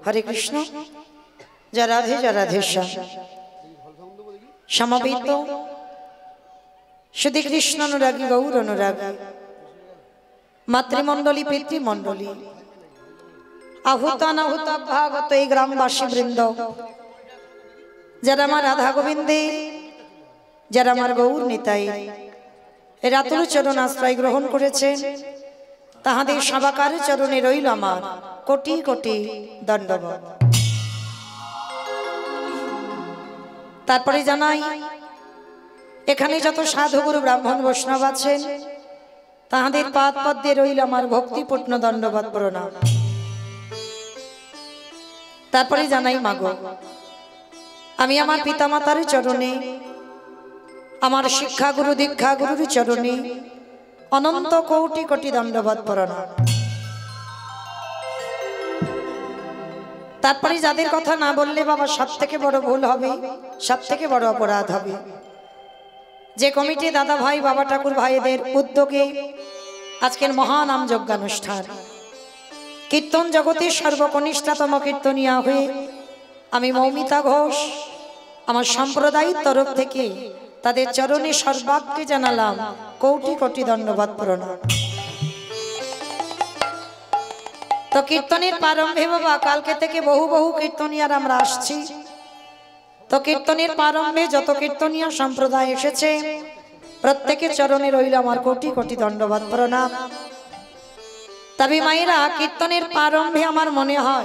हरे कृष्ण जय राधे श्याम समवेत श्री कृष्ण अनुरागी गौर अनुरागी मातृमंडली पितृमंडली आहूत अनाहूत भागत ग्रामवासी बृंद जरा राधा गोविंदे जरा गौर निताई रातुल चरण आश्रय ग्रहण करेছেন তাহাদের সবাকার চরণে রইল আমার কোটি কোটি দণ্ডবত। তারপরে জানাই এখানে যত সাধু গুরু ব্রাহ্মণ বৈষ্ণব আছেন তাহাদের পাদ পদ্মে রইল আমার ভক্তিপূর্ণ দণ্ডবত প্রণাম। তারপরে জানাই মাগো আমি আমার পিতামাতার চরণে আমার শিক্ষা গুরু দীক্ষা গুরুর চরণে अनंत कोटि कोटि दंडवत प्रणाम। तारपरे जादेर कथा ना बोलले बाबा सबथेके बड़ भूल होबे, सबथेके बड़ अपराध होबे। जे कमिटी दादा भाई बाबा ठाकुर भाईदेर उद्योगे आजकेर महानाम यज्ञानुष्ठान कीर्तन जगतेर सर्वकनिष्ठतम कीर्तनिया हये आमी मौमिता घोष आमार सम्प्रदायेर तरफ थेके तादेर चरणे सर्वाग्रे जानालाम कोटि कोटि दंडवत प्रणाम। तो कीर्तनेर प्रारम्भे बाबा कालके थेके बहु बहु कीर्तनियार आमरा आसछि। तो कीर्तनेर प्रारम्भे जत कीर्तनिया सम्प्रदाय एसेछे प्रत्येकेर चरणे रइल आमार कोटि कोटि दंडवत प्रणाम। तबे मायेरा कीर्तनेर प्रारम्भे आमार मने हय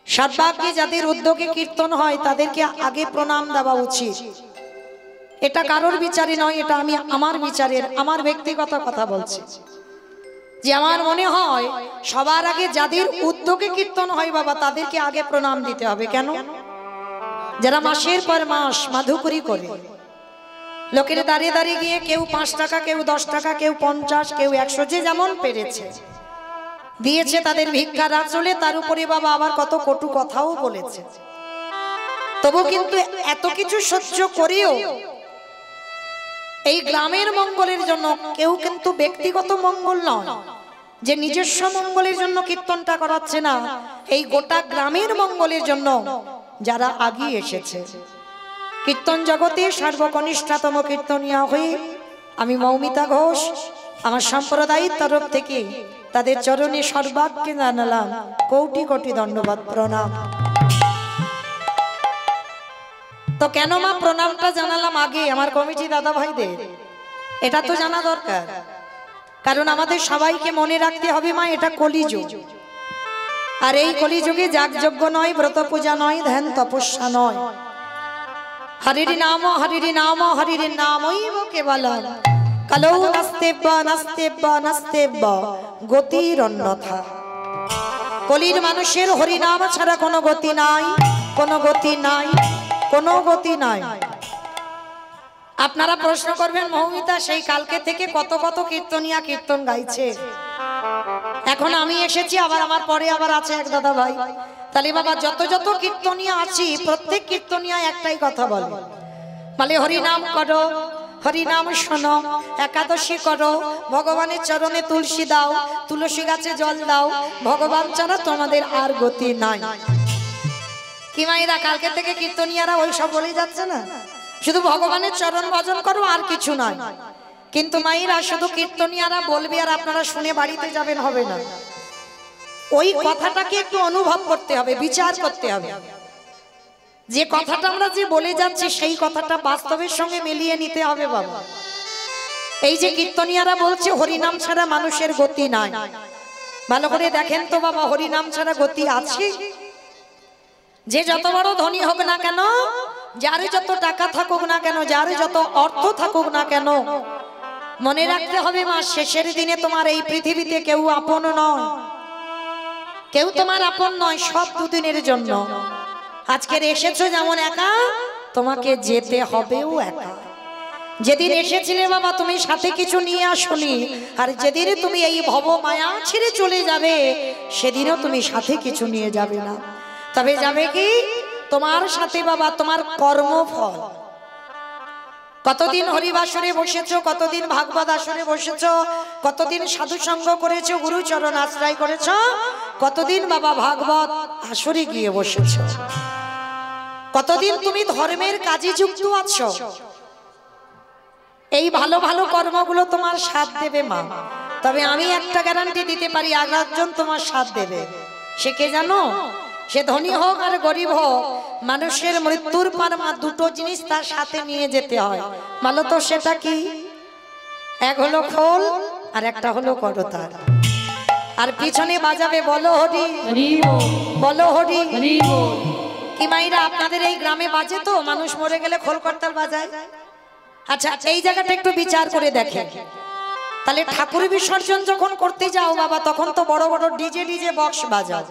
सर्वाग्रे जादेर उद्योगे कीर्तन हय तादेरके आगे प्रणाम देওয়া उचित। এটা কারোর বিচারে নয়, এটা আমি আমার বিচারের আমার ব্যক্তিগত কথা বলছি যে আমার মনে হয় সবার আগে যাদের উদ্যোগে কীর্তন হয় বাবা তাদেরকে আগে প্রণাম দিতে হবে। কেন? যারা মাসের পর মাস মাধুকরী করে লোকের দাঁড়িয়ে দাঁড়িয়ে গিয়ে কেউ 5 টাকা কেউ 10 টাকা কেউ 50 কেউ 100 যে যেমন পেরেছে দিয়েছে তাদের ভিক্ষার আঁচলে, তার উপরে বাবা আবার কত কটু কথাও বলেছে। তবু কিন্তু এত কিছু সহ্য করেও এই গ্রামের মঙ্গলের জন্য কেউ কিন্তু ব্যক্তিগত মঙ্গল নয় যে নিজস্ব মঙ্গলের জন্য কীর্তনটা করাচ্ছে না, এই গোটা গ্রামের মঙ্গলের জন্য যারা আগিয়ে এসেছে কীর্তন জগতে সর্বকনিষ্ঠতম কীর্তনিয়া হয়ে আমি মৌমিতা ঘোষ আমার সম্প্রদায়ের তরফ থেকে তাদের চরণে সর্বাগ্রে জানালাম কোটি কোটি দণ্ডবত প্রণাম। तो केन मा प्रणामटा जानालाम आगे आमार कमिटी दादा भाईदेर एटा तो जाना दरकार, कारण आमादेर सबाइके मने राखते होबे मा एटा कलिजुग और एई कलिजुगे यागयज्ञ नय व्रत पूजा नय ध्यान तपस्या नय हरिर नाम नामैव केवलम कलौ नास्तेब्य गतिरन्यथा। कलिर मानुषेर हरिनाम छाड़ा कोनो गति नाई, कोनो गति नाई, কোনো গতি নাই। আপনারা প্রশ্ন করবেন মৌমিতা সেই কালকে থেকে কত কত কীর্তনিয়া কীর্তন গাইছে, এখন আমি এসেছি আবার আমার পরে আবার আছে এক দাদা ভাই, তাহলে বাবা যত যত কীর্তনিয়া আছি প্রত্যেক কীর্তনিয়া একটাই কথা বলে বলে হরিনাম করো, হরিনাম শোনো, একাদশী করো, ভগবানের চরণে তুলসী দাও, তুলসী গাছে জল দাও, ভগবান ছাড়া তোমাদের আর গতি নাই। कि मायरा कालके থেকে কীর্তনিয়ারা ওই সব বলেই যাচ্ছে না শুধু ভগবানের চরণ ভজন করো আর কিছু নয়, কিন্তু মায়েরা শুধু কীর্তনিয়ারা বলবে আর আপনারা শুনে বাড়িতে যাবেন হবে না, ওই কথাটাকে একটু অনুভব করতে হবে, বিচার করতে হবে যে কথাটা আমরা যে বলে যাচ্ছি সেই কথাটা বাস্তবের সঙ্গে মিলিয়ে নিতে হবে বাবা। এই যে কীর্তনিয়ারা বলছে হরিনাম ছাড়া মানুষের গতি নাই, ভালো করে দেখেন তো বাবা হরিনাম ছাড়া গতি আছে? যে যত বড় ধনী হোক না কেন, যার যত টাকা থাকুক না কেন, যার যত অর্থ থাকুক না কেন, মনে রাখতে হবে মা শেষের দিনে তোমার এই পৃথিবীতে কেউ আপন নয়, কেউ তোমার আপন নয়, সব দুদিনের জন্য। আজকের এসেছো যেমন একা তোমাকে যেতে হবেও একা। যেদিন এসেছিলে বাবা তুমি সাথে কিছু নিয়ে আসোনি, আর যেদিন তুমি এই ভব মায়া ছেড়ে চলে যাবে সেদিনও তুমি সাথে কিছু নিয়ে যাবে না। তবে যাবে কি তোমার সাথে বাবা তোমার কর্মফল। কতদিন হরিবাসরে বসেছো, কতদিন ভাগবত আসরে বসেছো, কতদিন সাধু সঙ্গ করেছো, গুরুচরণ আশ্রয় করেছো, কতদিন বাবা ভাগবত আসরে গিয়ে বসেছো, কতদিন তুমি ধর্মের কাজে যুক্ত আছো। এই ভালো ভালো কর্মগুলো তোমার সাথ দেবে মা। তবে আমি একটা গ্যারান্টি দিতে পারি, আর একজন তোমার সাথ দেবে। সে কে জানো? সে ধনী হোক আর গরিব হোক, মানুষের মৃত্যুর পর মা দুটো জিনিস তার সাথে নিয়ে যেতে হয়। বলো তো সেটা কি? এক হলো খোল আর একটা হলো করতাল। আর পিছনে বাজাবে বলো হরি বলো হরি। কি মাইরা আপনাদের এই গ্রামে বাজে তো? মানুষ মরে গেলে খোল করতাল বাজায়। আচ্ছা, এই জায়গাটা একটু বিচার করে দেখেন। তাহলে ঠাকুর বিসর্জন যখন করতে যাও বাবা, তখন তো বড় বড় ডিজে বক্স বাজাও।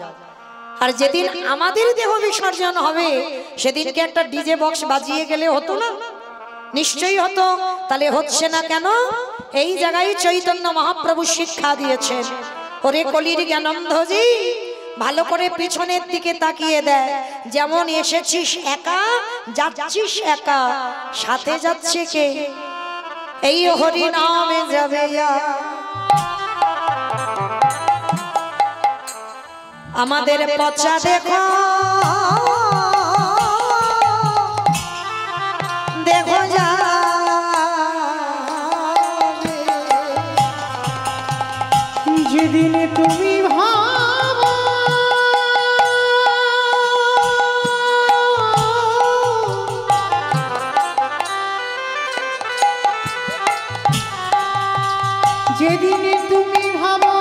আর যেদিন আমাদের দেহ বিসর্জন হবে সেদিনকে একটা ডিজে বক্স বাজিয়ে গেলে হতো না? নিশ্চয়ই হতো। তাহলে হচ্ছে না কেন? এই জায়গায় চৈতন্য মহাপ্রভু শিক্ষা দিয়েছেন, ওরে কলির জ্ঞানন্ধজি, ভালো করে পিছনের দিকে তাকিয়ে দেয়। যেমন এসেছিস একা, যাচ্ছিস একা, সাথে যাচ্ছে কে? এই হরি নামে যাবে। আমাদের পচা দেখো দেখো যা, যেদিন তুমি ভাবো যেদিন তুমি ভাবো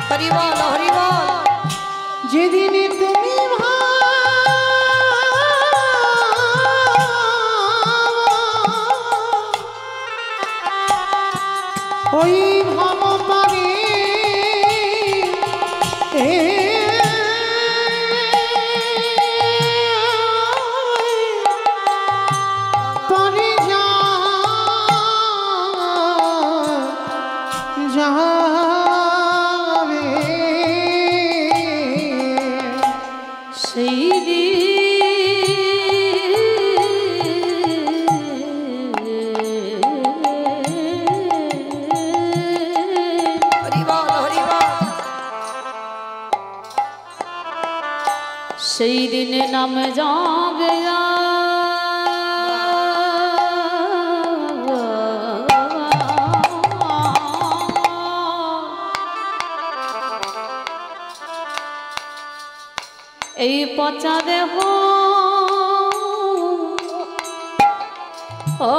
হরি বল হরি বল। যেদিন তুমি ওই ভাব পারে পরে যাবে সেই সেই দিনে নাম যাবে। এই পচা দেহ ও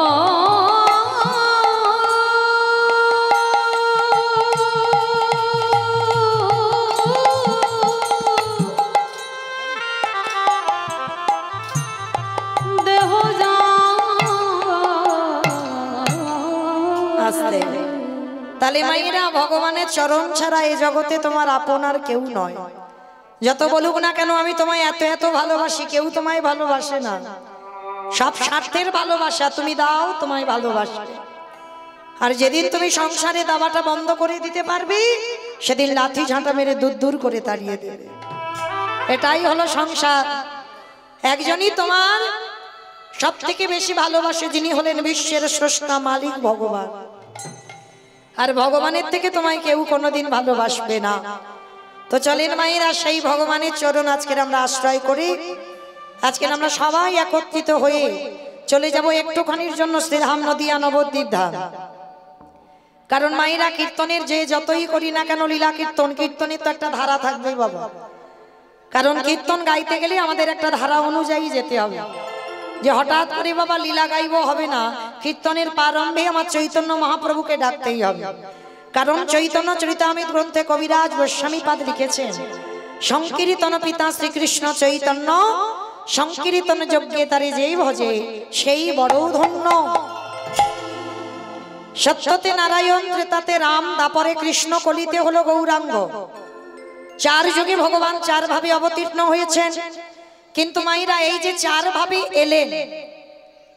তাহলে মায়েরা, ভগবানের চরণ ছাড়া এই জগতে তোমার আপন আর কেউ নয়। যত বলুক না কেন আমি তোমায় এত এত ভালোবাসি, কেউ তোমায় ভালোবাসে না। সব স্বার্থের ভালোবাসা, তুমি দাও তোমায় ভালোবাসবে। আর যেদিন তুমি সংসারে দাওয়াটা বন্ধ করে দিতে পারবে, সেদিন লাথি ঝাঁটা মেরে দূর দূর করে তাড়িয়ে দেবে। এটাই হলো সংসার। একজনই তোমার সব থেকে বেশি ভালোবাসে, যিনি হলেন বিশ্বের স্রষ্টা মালিক ভগবান। আর ভগবানের থেকে তোমায় কেউ কোনোদিন ভালোবাসবে না। তো চলেন মায়েরা, সেই ভগবানের চরণ আজকের আমরা আশ্রয় করি। আজকের আমরা সবাই একত্রিত হয়ে চলে যাব একটুখানির জন্য শ্রীধাম নদিয়া নবদ্বীপ ধাম। কারণ মায়েরা, কীর্তনের যে যতই করি না কেন লীলা কীর্তন, কীর্তনের তো একটা ধারা থাকবেই বাবা। কারণ কীর্তন গাইতে গেলে আমাদের একটা ধারা অনুযায়ী যেতে হবে। যে হঠাৎ করে বাবা লীলা গাইব হবে না, কীর্তনের প্রারম্ভে আমার চৈতন্য মহাপ্রভুকে ডাকতেই হবে। কারণ চৈতন্য চরিতামৃত গ্রন্থে কবিরাজ গোস্বামীপাদ লিখেছেন, সংকীর্তন পিতা শ্রীকৃষ্ণ চৈতন্য, সংকীর্তন যজ্ঞে তারে যেই ভজে সেই বড় ধন্য। সত্যতে নারায়ণ, ত্রেতাতে রাম, দাপরে কৃষ্ণ, কলিতে হলো গৌরাঙ্গ। চার যুগে ভগবান চার ভাবে অবতীর্ণ হয়েছেন। কিন্তু মায়েরা, এই যে চার ভাবে এলেন,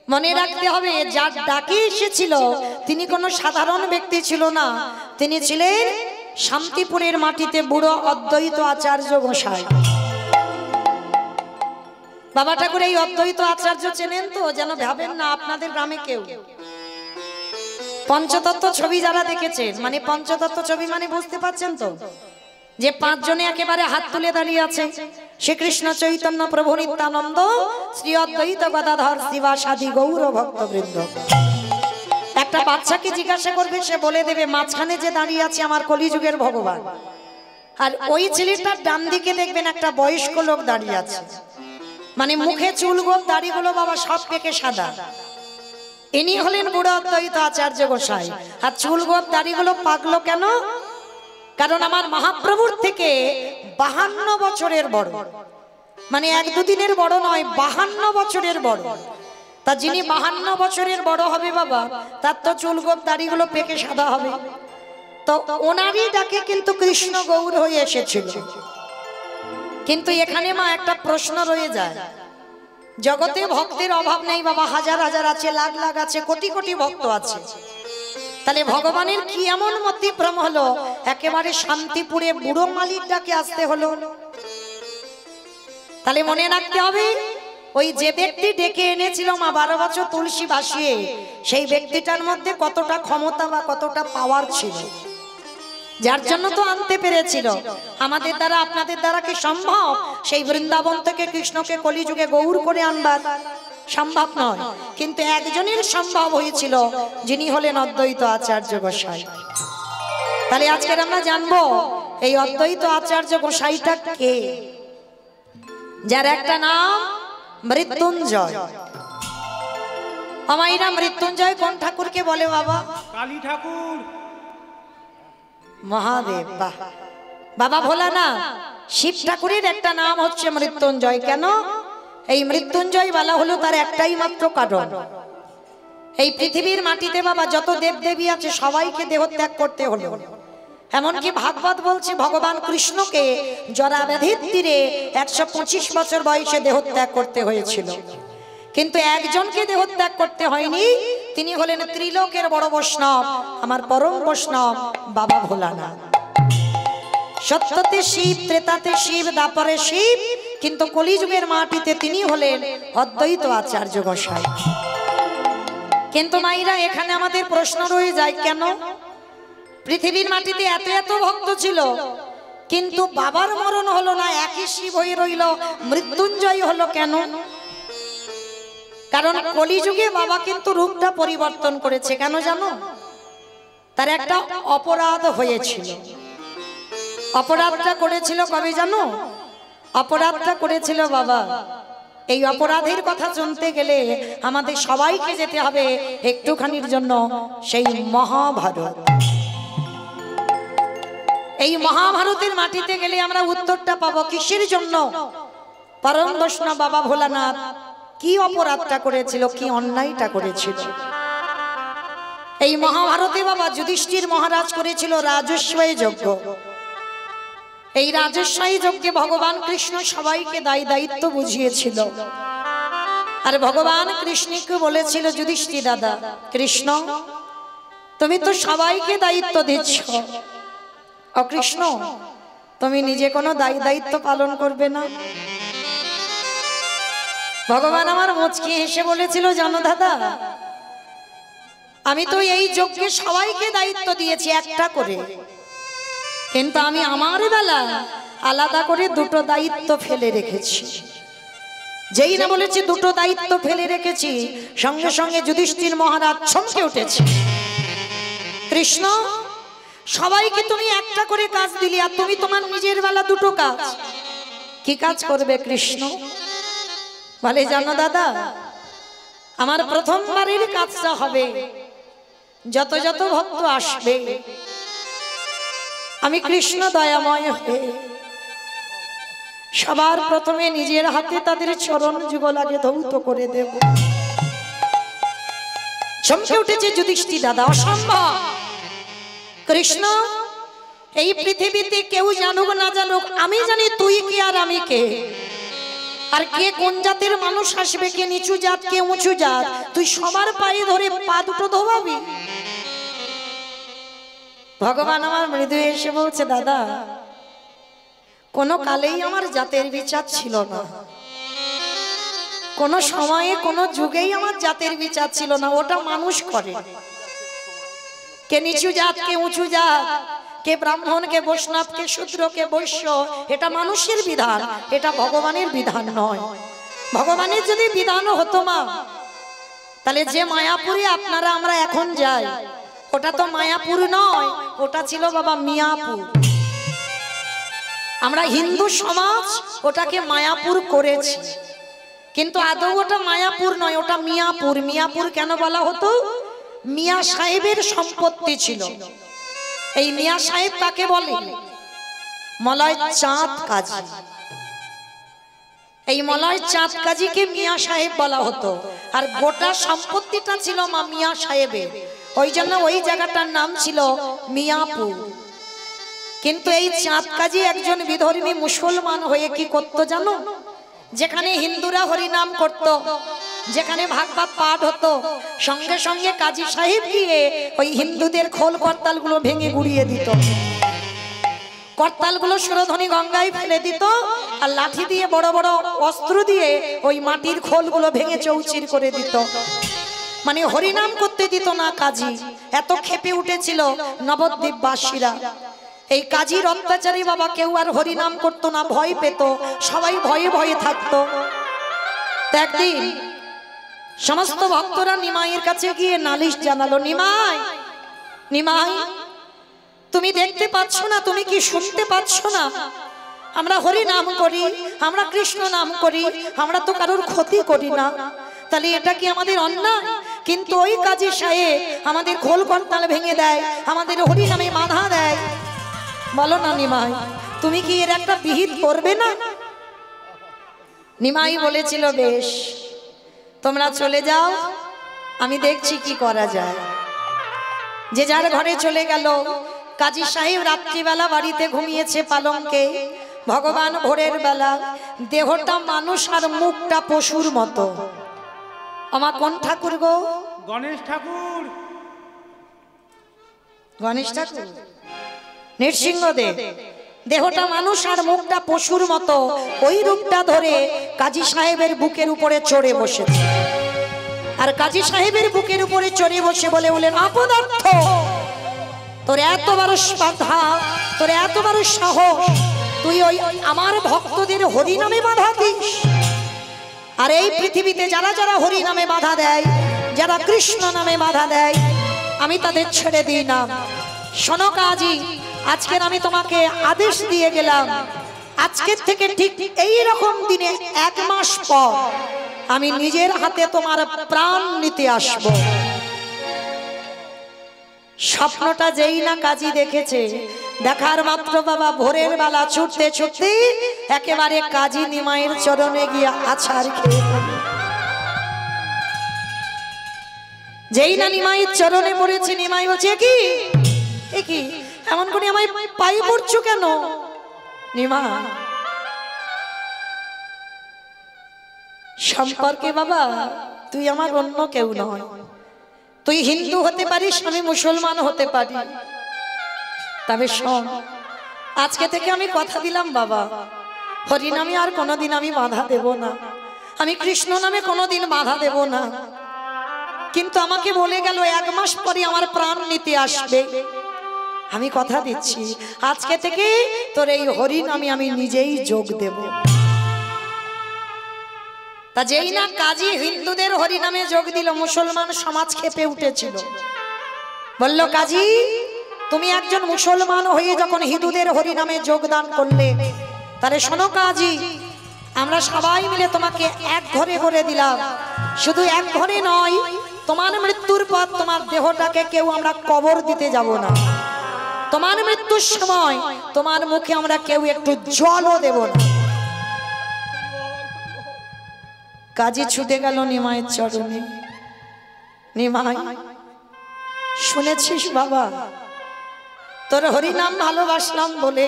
মনে রাখতে হবে যার ডাকে এসেছিল তিনি কোনো সাধারণ ব্যক্তি ছিল না, তিনি ছিলেন শান্তিপুরের মাটিতে বুড়ো অদ্বৈত আচার্য গোসাই। বাবা ঠাকুর এই অদ্বৈত আচার্য চেনেন তো? যেন ভাবেন না আপনাদের গ্রামে কেউ। পঞ্চতত্ত্ব ছবি যারা দেখেছেন, মানে পঞ্চতত্ত্ব ছবি মানে বুঝতে পারছেন তো, যে পাঁচজনে একেবারে হাত তুলে দাঁড়িয়ে আছে, শ্রীকৃষ্ণ চৈতন্য প্রভু নিত্যানন্দ শ্রী অদ্বৈত গদাধর শিবাসাদি গৌর ভক্তবৃন্দ। একটা বাচ্চাকে জিজ্ঞাসা করবে, সে বলে দেবে মাঝখানে যে দাঁড়িয়ে আছে আমার কলিযুগের ভগবান। আর ওই ছেলেটার ডান দিকে দেখবেন একটা বয়স্ক লোক দাঁড়িয়ে আছে, মানে মুখে চুলগোল দাড়িগুলো বাবা সব পেকে সাদা। ইনি হলেন বুড়ো অদ্বৈত আচার্য গোসাই। আর চুলগোল দাড়িগুলো পাকলো কেন? কারণ আমার মহাপ্রভুর থেকে 52 বছরের বড়, মানে এক দুদিনের বড় নয়, 52 বছরের বড়। তা যিনি 52 বছরের বড় হবে বাবা, তার তো চুলগোপ দাড়িগুলো পেকে সাদা হবে। তো ওনারই ডাকে কিন্তু কৃষ্ণ গৌর হয়ে এসেছিল। কিন্তু এখানে মা একটা প্রশ্ন রয়ে যায়, জগতে ভক্তের অভাব নেই বাবা, হাজার হাজার আছে, লাখ লাখ আছে, কোটি কোটি ভক্ত আছে। তাহলে ভগবানের কি এমন মতিভ্রম হলো একেবারে শান্তিপুরে বুড়ো মালিক ডাকে আসতে হলো? তাহলে মনে রাখতে হবে, ওই যে ব্যক্তি ডেকে এনেছিল মা 12 বছর তুলসী ভাসিয়ে, সেই ব্যক্তিটার মধ্যে কতটা ক্ষমতা বা কতটা পাওয়ার ছিল, যার জন্য তো আনতে পেরেছিল। আমাদের দ্বারা আপনাদের দ্বারা কি সম্ভব সেই বৃন্দাবন থেকে কৃষ্ণকে কলিযুগে গৌর করে আনবার? সম্ভব নয়। কিন্তু একজনের সম্ভব হয়েছিল, যিনি হলেন অদ্বৈত আচার্য গোসাই। তাহলে আজকের আমরা জানবো এই অদ্বৈত আচার্য গোসাইটা কে, যার একটা নাম মৃত্যুঞ্জয়। আমাইরা মৃত্যুঞ্জয় কোন ঠাকুরকে বলে বাবা? কালী ঠাকুর, মহাদেব। বাহ, বাবা ভোলা না, শিব ঠাকুরের একটা নাম হচ্ছে মৃত্যুঞ্জয়। কেন এই মৃত্যুঞ্জয় বলা হলো? তার একটাই মাত্র কারণ, এই পৃথিবীর মাটিতে বাবা যত দেব দেবী আছে সবাইকে দেহত্যাগ করতে হলো। এমনকি ভাগবত বলছে ভগবান কৃষ্ণকে জরাব্যাধির তীরে 125 বছর বয়সে দেহত্যাগ করতে হয়েছিল, কিন্তু একজনকে দেহত্যাগ করতে হয়নি। তিনি হলেন ত্রিলোকের বড় বৈষ্ণব, আমার পরম বৈষ্ণব বাবা ভোলানাথ। সত্যতে শিব, ত্রেতাতে শিব, দ্বাপরে শিব, কিন্তু কলিযুগের মাটিতে তিনি হলেন অদ্বৈত আচার্য গোসাই। কিন্তু মাইরা এখানে আমাদের প্রশ্ন রয়ে যায়, কেন পৃথিবীর মাটিতে এত এত ভক্ত ছিল, কিন্তু বাবার মরণ হলো না, একই শিব হয়ে রইল, মৃত্যুঞ্জয় হলো কেন? কারণ কলিযুগে বাবা কিন্তু রূপটা পরিবর্তন করেছে। কেন জানো? তার একটা অপরাধ হয়েছিল। অপরাধটা করেছিল কবে জানো? অপরাধটা করেছিল বাবা, এই অপরাধের কথা শুনতে গেলে আমাদের সবাইকে যেতে হবে একটুখানির জন্য সেই মহাভারত। এই মহাভারতের মাটিতে গেলে আমরা উত্তরটা পাবো কিসের জন্য পরম বৈষ্ণব বাবা ভোলানাথ কি অপরাধটা করেছিল, কি অন্যায়টা করেছিল। এই মহাভারতে বাবা যুধিষ্ঠির মহারাজ করেছিল রাজস্বী যজ্ঞ। এই রাজস্বী যজ্ঞে ভগবান কৃষ্ণ সবাইকে দায়িত্ব বুঝিয়েছিল। আর ভগবান কৃষ্ণকে বলেছিল, যুধিষ্ঠির দাদা, কৃষ্ণ তুমি তো সবাইকে দায়িত্ব দিচ্ছ, ও কৃষ্ণ তুমি নিজে কোনো দায়িত্ব পালন করবে না? ভগবান আমার মুচকি হেসে বলেছিল, জানো দাদা, আমি তো এই যজ্ঞে সবাইকে দায়িত্ব দিয়েছি একটা করে, কিন্তু আমি আমার বেলা আলাদা করে দুটো দায়িত্ব ফেলে রেখেছি। যেই না বলেছি দুটো দায়িত্ব ফেলে রেখেছি, সঙ্গে সঙ্গে যুধিষ্ঠির মহারাজ চমকে উঠেছে। কৃষ্ণ সবাইকে তুমি একটা করে কাজ দিলি, আর তুমি তোমার নিজের বেলা দুটো কাজ, কি কাজ করবে কৃষ্ণ? বলে, জানো দাদা, আমার প্রথমবারের কাজটা হবে যত যত ভক্ত আসবে আমি কৃষ্ণ দয়াময় হয়ে সবার প্রথমে নিজের হাতে তাদের চরণ যুগলাকে ধৌত করে দেব। চমকে উঠেছে যুধিষ্ঠির দাদা, অসম্ভব কৃষ্ণ, এই পৃথিবীতে কেউ জানুক না জানুক, আমি জানি তুই কি আর আমি কে, আর কে কোন জাতের মানুষ আসবে, কে নিচু জাত কে উঁচু জাত, তুই সবার পায়ে ধরে পা দুটো ধোবাবি? ভগবান আমার মৃদু এসে বলছে, দাদা কোনো কালেই আমার জাতের বিচার ছিল না, কোনো সময়ে কোনো যুগেই আমার জাতের বিচার ছিল না। ওটা মানুষ করে, কে নিচু জাত কে উঁচু জাত, কে ব্রাহ্মণ কে বৈষ্ণব কে শূদ্র কে বৈশ্য, এটা মানুষের বিধান, এটা ভগবানের বিধান নয়। ভগবানের যদি বিধানও হতো মা, তাহলে যে মায়াপুরে আপনারা আমরা এখন যাই, ওটা তো মায়াপুর নয়, ওটা ছিল বাবা মিয়াপুর। আমরা হিন্দু সমাজ ওটাকে মায়াপুর করেছি, কিন্তু আদৌ ওটা মায়াপুর নয়, ওটা মিয়াপুর। মিয়াপুর কেন বলা হতো? মিয়া সাহেবের সম্পত্তি ছিল। এই মিয়া সাহেব কাকে বলে? মলয় চাঁদ কাজী। এই মলয় চাঁদ কাজীকে মিয়া সাহেব বলা হতো, আর গোটা সম্পত্তিটা ছিল মা মিয়া সাহেবের, ওই জন্য ওই জায়গাটার নাম ছিল মিয়াপুর। কিন্তু এই চাঁদ কাজী একজন বিধর্মী মুসলমান হয়ে কি করতো জানো? যেখানে হিন্দুরা হরিনাম করত, যেখানে ভাগবত পাঠ হতো, সঙ্গে সঙ্গে কাজী সাহেব গিয়ে ওই হিন্দুদের খোল করতালগুলো ভেঙে গুড়িয়ে দিত, করতালগুলো সুরধ্বনি গঙ্গায় ফেলে দিত, আর লাঠি দিয়ে বড় বড় অস্ত্র দিয়ে ওই মাটির খোলগুলো ভেঙে চৌচির করে দিত। মানে হরিনাম করতে দিত না কাজী। এত ক্ষেপে উঠেছিল নবদ্বীপবাসীরা। এই কাজীর অত্যাচারী বাবা কেউ আর হরিনাম করতো না, ভয় পেত, সবাই ভয়ে ভয়ে থাকতো। একদিন সমস্ত ভক্তরা নিমাইয়ের কাছে গিয়ে নালিশ জানালো, নিমাই নিমাই তুমি দেখতে পাচ্ছ না, তুমি কি শুনতে পাচ্ছ না? আমরা হরি নাম করি, আমরা কৃষ্ণ নাম করি, আমরা তো কারোর ক্ষতি করি না, তাহলে এটা কি আমাদের অন্যায়? কিন্তু ওই কাজী সাহেব আমাদের খোল করতাল ভেঙে দেয়, আমাদের হরি নামে বাধা দেয়। বলো না নিমাই, তুমি কি এর একটা বিহিত করবে না? নিমাই বলেছিল, বেশ তোমরা চলে যাও, আমি দেখছি কি করা যায়। যে যার ঘরে চলে গেল। কাজী সাহেব রাত্রিবেলা বাড়িতে ঘুমিয়েছে পালঙ্কে, ভগবান ভোরের বেলা দেহটা মানুষ আর মুখটা পশুর মতো। আমার কোন ঠাকুর গো? গণেশ ঠাকুর। গণেশ ঠাকুর, নৃসিংহদেব। দেহটা মানুষ আর মুখটা পশুর মতো, ওই রূপটা ধরে কাজী সাহেবের বুকের উপরে চড়ে বসেছে। আর কাজী সাহেবের বুকের উপরে চড়ে বসে বলে বলেন, অপদার্থ, তোর এত বড় স্পর্ধা, তোর এত বড় সাহস, তুই ওই আমার ভক্তদের হরি নামে বাধা দিস? আর এই পৃথিবীতে যারা যারা হরি নামে বাধা দেয়, যারা কৃষ্ণ নামে বাধা দেয়, আমি তাদের ছেড়ে দিই না। শোনো কাজী, আজকের আমি তোমাকে আদেশ দিয়ে গেলাম, আজকের থেকে ঠিক এই রকম দিনে 1 মাস পর আমি নিজের হাতে তোমার প্রাণ নিতে আসব। স্বপ্নটা যেই না কাজী দেখেছে, দেখার মাত্র বাবা ভোরের বেলা ছুটতে ছুটতে একেবারে কাজী নিমাইয়ের চরণে গিয়ে আছাড় খেয়ে পড়ল। যেই না নিমাইয়ের চরণে পড়েছে, নিমাই বলছে, কি এ কি এমন করে আমায় পায়ে পড়ছো কেন? নিমা সম্পর্কে বাবা তুই আমার অন্য কেউ নয়, তুই হিন্দু হতে পারিস, আমি মুসলমান হতে পারি, তবে শোন, আজকে থেকে আমি কথা দিলাম বাবা, হরি নামে আর কোনোদিন আমি বাধা দেব না, আমি কৃষ্ণ নামে কোনোদিন বাধা দেব না। কিন্তু আমাকে বলে গেল 1 মাস পরে আমার প্রাণ নিতে আসবে। আমি কথা দিচ্ছি, আজকে থেকে তোর এই হরি নামে আমি নিজেই যোগ দেব। তা যেই না কাজী হিন্দুদের হরি নামে যোগ দিল, মুসলমান সমাজ ক্ষেপে উঠেছিল। বলল, কাজী তুমি একজন মুসলমান হয়ে যখন হিন্দুদের হরি নামে যোগদান করলে, তাহলে শোনো কাজী, আমরা সবাই মিলে তোমাকে এক ঘরে করে দিলাম। শুধু এক ঘরে নয়, তোমার মৃত্যুর পর তোমার দেহটাকে কেউ আমরা কবর দিতে যাব না। তোমার মৃত্যুর সময় তোমার মুখে আমরা কেউ একটু জলও দেব না। কাজী ছুটে গেল নিমাইয়ের চরণে। নিমাই, শুনেছিস বাবা, তোর হরি নাম ভালোবাসলাম বলে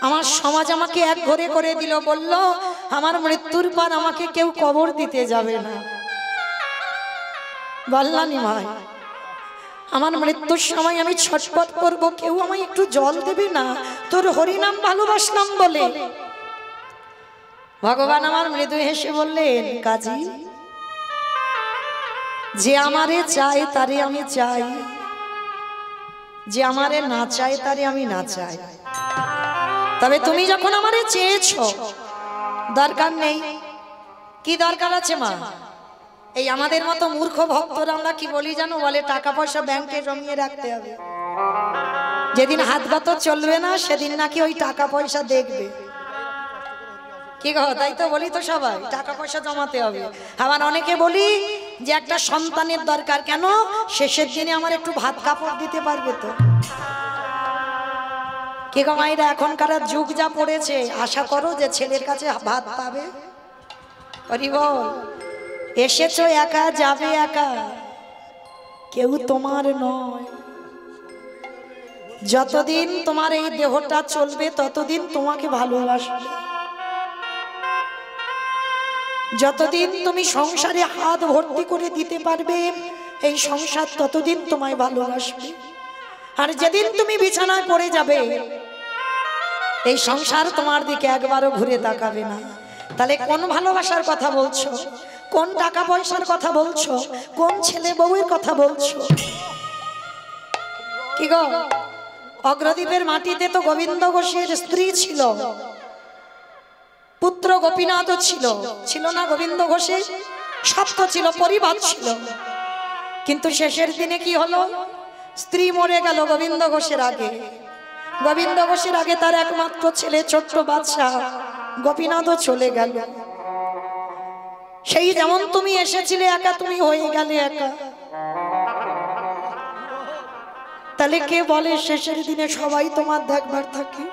আমার সমাজ আমাকে এক ঘরে করে দিল, বলল আমার মৃত্যুর পর আমাকে কেউ কবর দিতে যাবে না। বললা নিমাই, আমার মৃত্যুর সময় আমি ছটপট করব, কেউ আমায় একটু জল দেবে না তোর হরিনাম ভালোবাসলাম বলে। ভগবান আমার মৃদু হেসে বললেন, কাজী, যে আমারে চায় তারে আমি চাই, যে আমারে না চায় তারে আমি না চাই। তবে তুমি যখন আমারে চেয়েছো, দরকার নেই। কি দরকার আছে মা? এই আমাদের মতো মূর্খ ভক্তরা আমরা কি বলি জানো? বলে টাকা পয়সা ব্যাংকে জমিয়ে রাখতে হবে, যেদিন হাত গত চলবে না সেদিন নাকি ওই টাকা পয়সা দেখবে। কি গো, তাই তো বলি তো সবাই, টাকা পয়সা জমাতে হবে। আবার অনেকে বলি যে একটা সন্তানের দরকার, কেন? শেষের দিনে আমার একটু ভাত কাপড় দিতে পারবে তো। কি গো মায়েরা, এখনকার যুগ যা পড়েছে, আশা করো যে ছেলের কাছে ভাত পাবে। হরি বল। এসেছো একা, যাবে একা, কেউ তোমার নয়। যতদিন তোমার এই দেহটা চলবে ততদিন তোমাকে ভালোবাসবে। যতদিন তুমি সংসারে হাত ভর্তি করে দিতে পারবে এই সংসার ততদিন তোমায় ভালোবাসবে। আর যেদিন তুমি বিছানায় পড়ে যাবে এই সংসার তোমার দিকে একবারও ঘুরে তাকাবে না। তাহলে কোন ভালোবাসার কথা বলছো? কোন টাকা পয়সার কথা বলছো? কোন ছেলে বউয়ের কথা বলছো? কি গো, অগ্রদ্বীপের মাটিতে তো গোবিন্দ ঘোষের স্ত্রী ছিল, পুত্র গোপীনাথ ছিল, ছিল না গোবিন্দ ঘোষের? সব তো ছিল, পরিবার ছিল। কিন্তু শেষের দিনে কি হলো? স্ত্রী মরে গেল গোবিন্দ ঘোষের আগে। গোবিন্দ ঘোষের আগে তার একমাত্র ছেলে ছোট্ট বাদশা গোপীনাথও চলে গেল। সেই যেমন তুমি এসেছিলে একা, তুমি হয়ে গেলে একা। তাহলে কে বলে শেষের দিনে সবাই তোমার দেখবার থাকে?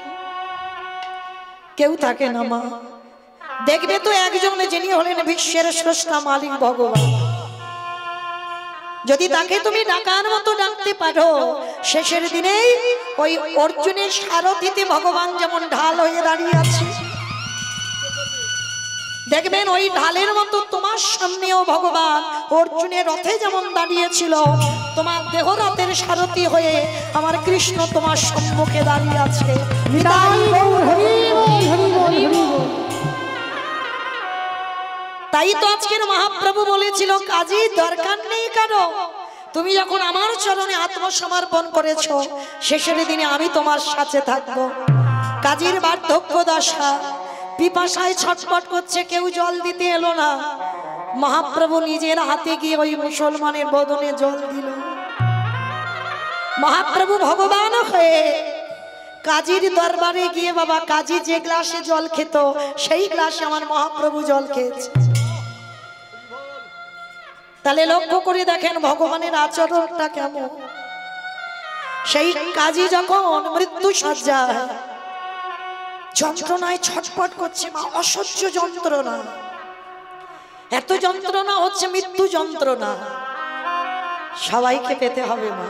কেউ থাকে না মা। দেখবে তো একজন, যিনি হলেন বিশ্বের স্রষ্টা মালিক ভগবান। যদি তাকে তুমি ডাকার মতো ডাকতে পারো, শেষের দিনেই ওই অর্জুনের সারথিতে ভগবান যেমন ঢাল হয়ে দাঁড়িয়ে আছে, দেখবেন ওই ঢালের মতো তোমার সামনেও ভগবান অর্জুনের রথে যেমন দাঁড়িয়েছিল, তোমার দেহ রথের সারথি হয়ে আমার কৃষ্ণ তোমার সম্মুখে দাঁড়িয়ে আছে। তাই তো আজকের মহাপ্রভু বলেছিল, কাজী দরকার নেই কারো, তুমি যখন আমার চরণে আত্মসমর্পণ করেছো, শেষের দিনে আমি তোমার সাথে থাকবো। কাজীর বার্ধক্য দশা, পিপাসায় ছটফট করছে, কেউ জল দিতে এলো না। মহাপ্রভু নিজের হাতে গিয়ে ওই মুসলমানের বদনে জল দিল। মহাপ্রভু ভগবান হয়ে কাজীর দরবারে গিয়ে, বাবা কাজী যে গ্লাসে জল খেত সেই গ্লাসে আমার মহাপ্রভু জল খেয়েছে। তাহলে লক্ষ্য করে দেখেন ভগবানের আচরণটা কেমন। সেই কাজী যখন মৃত্যু সজ্জায় যন্ত্রণায় ছটফট করছে, মা অসহ্য যন্ত্রণা, এত যন্ত্রণা হচ্ছে, মৃত্যু যন্ত্রণা সবাইকে পেতে হবে। মা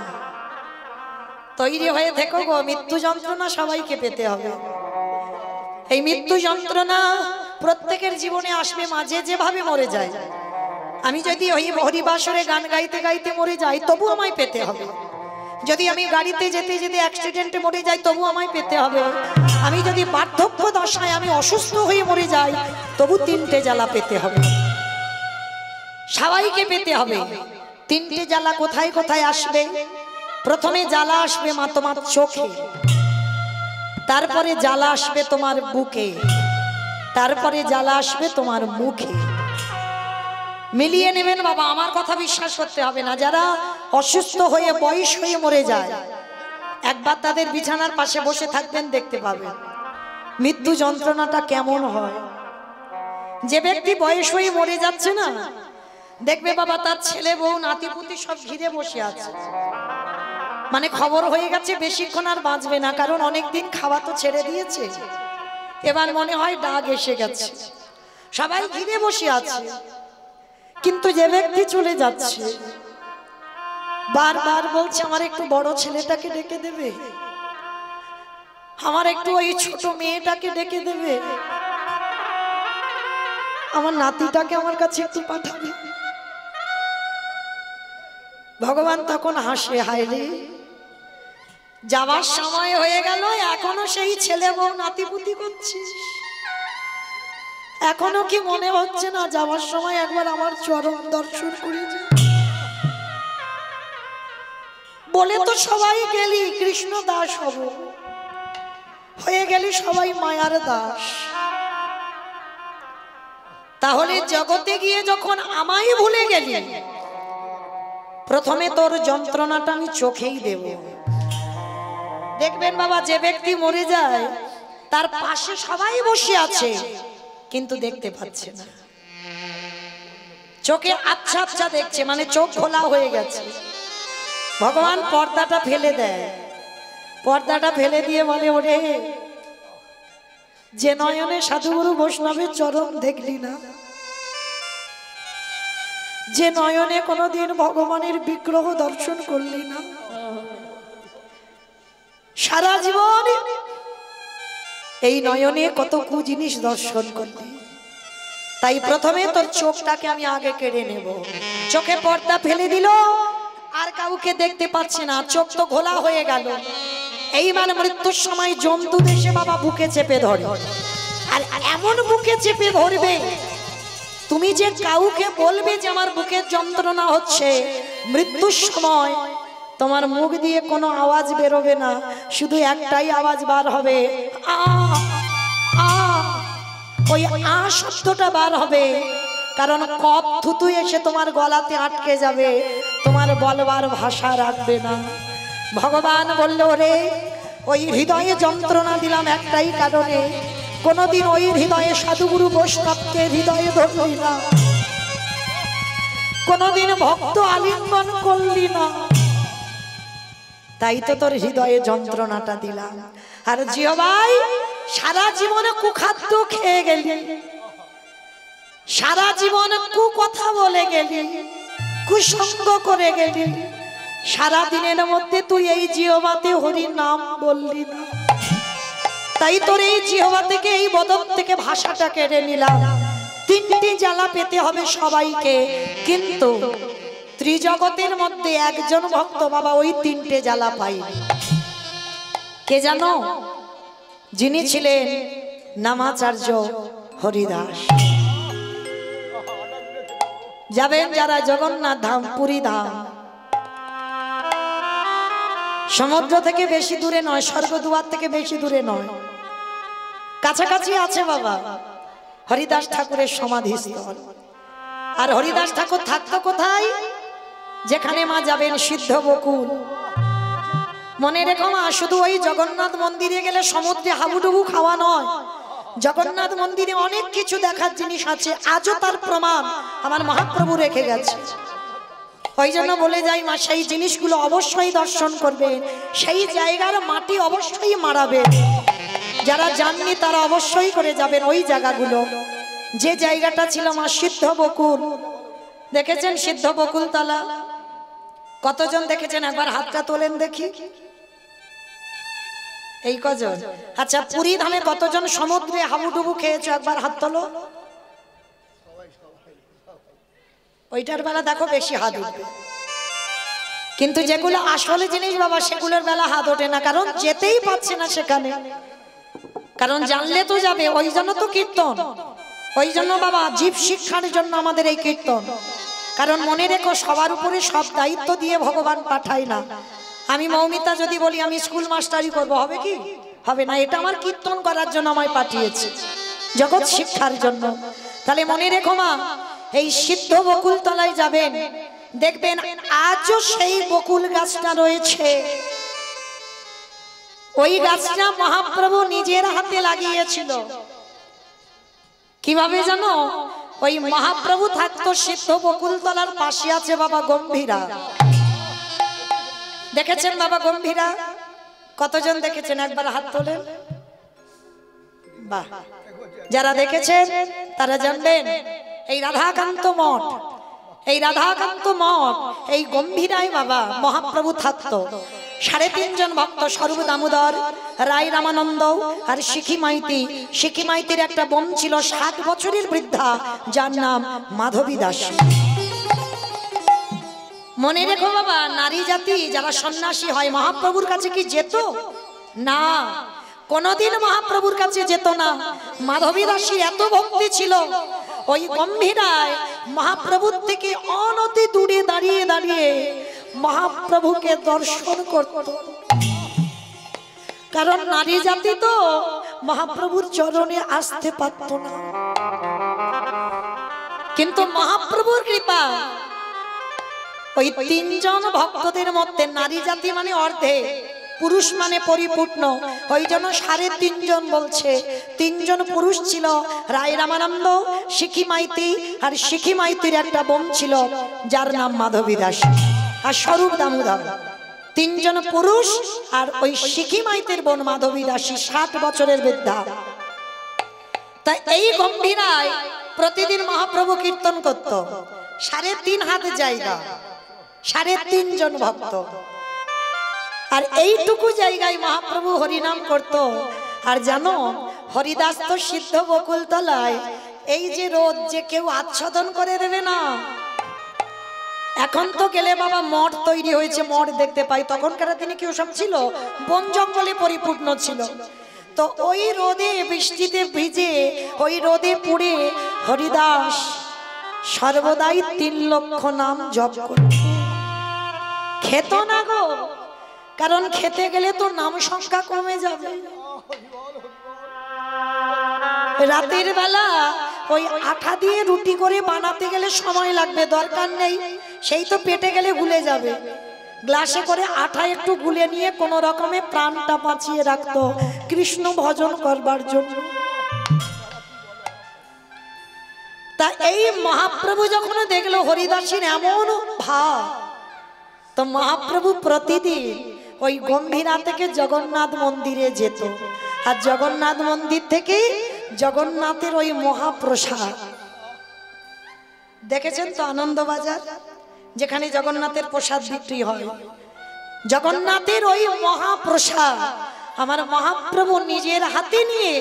তৈরি হয়ে থেকো গো, মৃত্যু যন্ত্রণা সবাইকে পেতে হবে। এই মৃত্যু যন্ত্রণা প্রত্যেকের জীবনে আসবে, মাঝে যেভাবে মরে যায়। আমি যদি ওই হরিবাসরে গান গাইতে গাইতে মরে যাই তবু আমায় পেতে হবে। যদি আমি গাড়িতে যেতে যেতে অ্যাক্সিডেন্টে মরে যাই তবু আমায় পেতে হবে। আমি যদি বার্ধক্য দশায় আমি অসুস্থ হয়ে মরে যাই তবু তিনটে জ্বালা পেতে হবে, সবাইকে পেতে হবে। তিনটে জ্বালা কোথায় কোথায় আসবে? প্রথমে জ্বালা আসবে মা তোমার চোখে, তারপরে জ্বালা আসবে তোমার বুকে, তারপরে জ্বালা আসবে তোমার মুখে। মিলিয়ে নেবেন বাবা, আমার কথা বিশ্বাস করতে হবে না। যারা অসুস্থ হয়ে বয়স হয়ে মরে যায়, একবার তাদের বিছানার পাশে বসে থাকবেন, দেখতে পাবেন মৃত্যু যন্ত্রণাটা কেমন হয়। যে ব্যক্তি বয়স হয়ে মরে যাচ্ছে না, দেখবে বাবা তার ছেলে বউ নাতিপুতি সব ঘিরে বসে আছে, মানে খবর হয়ে গেছে বেশিক্ষণ আর বাঁচবে না, কারণ অনেকদিন খাওয়া তো ছেড়ে দিয়েছে, এবার মনে হয় ডাক এসে গেছে, সবাই ঘিরে বসে আছে। কিন্তু যে ব্যক্তি চলে যাচ্ছে বারবার বলছে আমার একটু বড় ছেলেটাকে ডেকে দেবে, আমার একটু ওই ছোট মেয়েটাকে ডেকে দেবে, আমার নাতিটাকে আমার কাছে একটু পাঠাবে। ভগবান তখন হাসে, হায় রে যাওয়ার সময় হয়ে গেল, এখনো সেই ছেলে বউ নাতিপুতি করছিস, এখনো কি মনে হচ্ছে না যাওয়ার সময় একবার আমার চরণ দর্শন করে যা? বলে তো সবাই গেলি কৃষ্ণ দাস হব, হয়ে গেলি সবাই মায়ার দাস। তাহলে জগতে গিয়ে যখন আমায় ভুলে গেলি, প্রথমে তোর যন্ত্রণাটা আমি চোখেই দেব। দেখবেন বাবা, যে ব্যক্তি মরে যায় তার পাশে সবাই বসে আছে কিন্তু দেখতে পাচ্ছে না, চোখে আচ্ছা আচ্ছা দেখছে, মানে চোখ খোলা হয়ে গেছে। ভগবান পর্দাটা ফেলে দেয়, পর্দাটা ফেলে দিয়ে বলে, ওরে যে নয়নে সাধুগুরু বৈষ্ণবের চরণ দেখলি না, যে নয়নে কোনোদিন ভগবানের বিগ্রহ দর্শন করলি না, সারা জীবন এই নয়নে কত কু জিনিস দর্শন করলি, তাই প্রথমে তোর চোখটাকে আমি আগে কেড়ে নেব। চোখে পর্দা ফেলে দিল, আর কাউকে দেখতে পাচ্ছে না, চোখ তো ঘোলা হয়ে গেল। এই মানে মৃত্যুর সময় জন্তু দেশে বাবা বুকে চেপে ধরে, আর এমন বুকে চেপে ধরবে তুমি যে কাউকে বলবে যে আমার বুকের যন্ত্রণা হচ্ছে, মৃত্যুর সময় তোমার মুখ দিয়ে কোনো আওয়াজ বেরোবে না, শুধু একটাই আওয়াজ বার হবে, আ আ। ওই আ শব্দটা বার হবে, কারণ কপ থুতু এসে তোমার গলাতে আটকে যাবে, তোমার বলবার ভাষা রাখবে না। ভগবান বলল, রে ওই হৃদয়ে যন্ত্রণা দিলাম একটাই কারণে, কোনদিন ওই হৃদয়ে সাধুগুরু বৈষ্ণবকে হৃদয়ে ধরলি না, কোনদিন ভক্ত আলিঙ্গন করলি না, তাই তো তোর হৃদয়ে যন্ত্রণাটা দিলাম। আর জিও ভাই, সারা জীবনে কুখাদ্য খেয়ে গেলি, সারা জীবন কু কথা বলে গেলি, কুসঙ্গ করে গেলি, সারা দিনের মধ্যে তুই এই জিহ্বাতে হরি নাম বললি না, তাই তোর এই জিহ্বা থেকে, এই বদন থেকে ভাষাটা কেড়ে নিলাম। তিনটি জ্বালা পেতে হবে সবাইকে, কিন্তু ত্রিজগতের মধ্যে একজন ভক্ত বাবা ওই তিনটে জ্বালা পাইনি। কে জানো? যিনি ছিলেন নামাচার্য হরিদাস। যাবেন যারা জগন্নাথ ধাম, পুরী ধাম, সমুদ্র থেকে বেশি দূরে নয়, স্বর্গদুয়ার থেকে বেশি দূরে নয়, কাছাকাছি আছে বাবা হরিদাস ঠাকুরের সমাধিস্থল। আর হরিদাস ঠাকুর থাকতো কোথায়? যেখানে মা যাবেন সিদ্ধ বকুল। মনে রেখো মা, শুধু ওই জগন্নাথ মন্দিরে গেলে সমুদ্রে হাবুডুবু খাওয়া নয়, জগন্নাথ মন্দিরে অনেক কিছু দেখার জিনিস আছে, আজও তার প্রমাণ আমার মহাপ্রভু রেখে গেছে। ওই জন্য বলে যাই মা, সেই জিনিসগুলো অবশ্যই দর্শন করবে, সেই জায়গার মাটি অবশ্যই মারাবে। যারা জাননি তারা অবশ্যই করে যাবেন ওই জায়গাগুলো। যে জায়গাটা ছিল মা সিদ্ধ বকুল, দেখেছেন সিদ্ধ বকুল তলা? কতজন দেখেছেন? একবার হাতটা তোলেন দেখি। এই কজন? আচ্ছা, পুরী ধামে কতজন সমুদ্রে হাবুডুবু খেয়েছো? একবার হাত তোলো। ওইটার বেলা দেখো বেশি হাত উঠবে, কিন্তু যেগুলো আসলে জিনিস বাবা সেগুলোর বেলা হাত ওঠে না, কারণ যেতেই পাচ্ছে না সেখানে। কারণ জানলে তো যাবে, ওই জন্য তো কীর্তন, ওই জন্য বাবা জীব শিক্ষার জন্য আমাদের এই কীর্তন। কারণ মনে রেখো, সবার উপরে সব দায়িত্ব দিয়ে ভগবান পাঠায় না। আমি মৌমিতা যদি বলি আমি স্কুল মাস্টারি করব, হবে কি? হবে না। এটা আমার কীর্তন করার জন্য আমায় পাঠিয়েছে, জগৎ শিক্ষার জন্য। তাহলে মনে রেখো মা, এই সিদ্ধ বকুল তলায় যাবেন, দেখবেন আজও সেই বকুল গাছটা রয়েছে। ওই গাছটা মহাপ্রভু নিজের হাতে লাগিয়েছিল। কিভাবে জানো? ওই মহাপ্রভু থাকতো সিদ্ধ বকুল তলার পাশে আছে বাবা গম্ভীরা। দেখেছেন বাবা গম্ভীরা? কতজন দেখেছেন? একবার হাত তোলেন। বাহ, যারা দেখেছেন তারা জানবেন এই রাধাকান্ত মঠ, এই রাধাকান্ত মঠ, এই গম্ভীরায় বাবা মহাপ্রভু থাকতো। 3.5 জন ভক্ত, স্বরূপ দামোদর, রায় রামানন্দ আর শিখি মাইতি। শিখি মাইতির একটা বোন ছিল 60 বছরের বৃদ্ধা, যার নাম মাধবী দাস। মনে রেখো বাবা, নারী জাতি যারা সন্ন্যাসী হয় মহাপ্রভুর কাছে কি যেত না? কোনদিন মহাপ্রভুর কাছে যেত না। মাধবী দাসীর এত ভক্তি ছিল, ওই গম্ভীরায় মহাপ্রভুর থেকে অনতি দূরে দাঁড়িয়ে দাঁড়িয়ে মহাপ্রভুকে দর্শন করত। কারণ নারী জাতি তো মহাপ্রভুর চরণে আসতে পারত না, কিন্তু মহাপ্রভুর কৃপা ওই তিনজন ভক্তদের মধ্যে, নারী জাতি মানে অর্ধে, পুরুষ মানে পরিপূর্ণ, ওই জন্য 3.5 জন বলছে। 3 জন পুরুষ ছিল, রায় রামানন্দ, শিখি মাইতি, আর শিখি মাইতির একটা বোন ছিল যার নাম মাধবী দাস, আর স্বরূপ দামোদর। 3 জন পুরুষ আর ওই শিখি মাইতির বোন মাধবী দাসী 60 বছরের বৃদ্ধা। তাই এই গম্ভীরায় প্রতিদিন মহাপ্রভু কীর্তন করত। 3.5 হাত জায়গা, 3.5 জন ভক্ত, আর এইটুকু জায়গায় মহাপ্রভু হরিনাম করত। আর জানো, হরিদাস তো সিদ্ধ বকুল তলায়, এই যে রোদ যে কেউ আচ্ছাদন করে দেবে না। এখন তো গেলে বাবা মঠ তৈরি হয়েছে, মঠ দেখতে পাই, তখনকার দিনে কি ওসব ছিল? বন জঙ্গলে পরিপূর্ণ ছিল। তো ওই রোদে বৃষ্টিতে ভিজে, ওই রোদে পুড়ে হরিদাস সর্বদাই 3 লক্ষ নাম জপ করত। খেত না গো, কারণ খেতে গেলে তো নাম সংখ্যা কমে যাবে। রাতের বেলা ওই আঠা দিয়ে রুটি করে বানাতে গেলে সময় লাগবে, দরকার নেই, সেই তো পেটে গেলে গুলে যাবে। গ্লাসে করে আঠা একটু গুলে নিয়ে কোনো রকমে প্রাণটা বাঁচিয়ে রাখতো কৃষ্ণ ভজন করবার জন্য। তা এই মহাপ্রভু যখন দেখলো হরিদাসীর এমন ভাব, তো মহাপ্রভু প্রতিদিন ওই গম্ভীরা থেকে জগন্নাথ মন্দিরে যেত, আর জগন্নাথ মন্দির থেকে জগন্নাথের ওই মহাপ্রসাদ দেখেছেন তো, আনন্দবাজার যেখানে জগন্নাথের প্রসাদ বিক্রি হয়, জগন্নাথের ওই মহাপ্রসাদ আমার মহাপ্রভু নিজের হাতে নিয়ে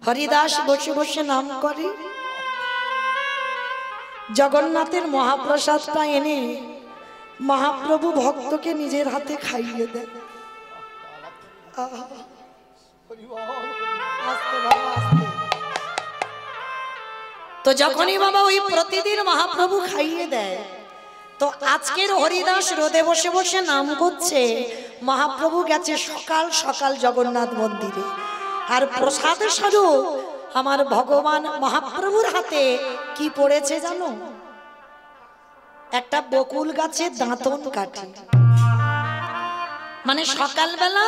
হরিদাস বসে বসে নাম করে। জগন্নাথের মহাপ্রসাদটা এনে মহাপ্রভু ভক্তকে নিজের হাতে খাইয়ে দেন। তো যখনই বাবা ওই প্রতিদিন মহাপ্রভু খাইয়ে দেয়, তো আজকের হরিদাস রোদে বসে বসে নাম করছে, মহাপ্রভু গেছে সকাল সকাল জগন্নাথ মন্দিরে, আর প্রসাদ স্বরূপ আমার ভগবান মহাপ্রভুর হাতে কি পড়েছে জানো? একটা বকুল গাছের দাঁতন কাঠি। মানে সকালবেলা